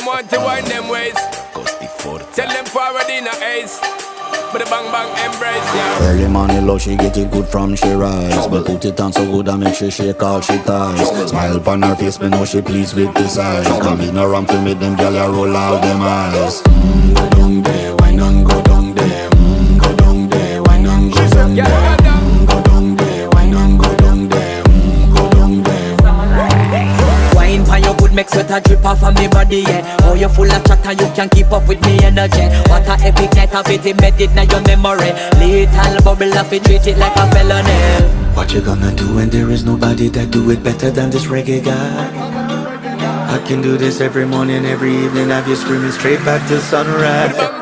them want to wind them ways. Tell them forward in a ace. But the bang bang embrace, yeah. Early morning love, she get it good from she rise. But put it on so good and make she shake all she ties. Smile upon her face, me know she pleased with this eyes. Come in around to make them gyal a roll out them eyes. Go down there, why not go down there? Go down there, why not go down there? Go down there, why not go down there? Go down there. Wine pan your good make sweat a drip off of me body, yeah. Oh, you full of chatter, you can't keep up with me energy. What a epic night of it, embedded now your memory. Little bubble of it, treat it like a felony. What you gonna do when there is nobody that do it better than this reggae guy? I can do this every morning, every evening, have you screaming straight back to sunrise.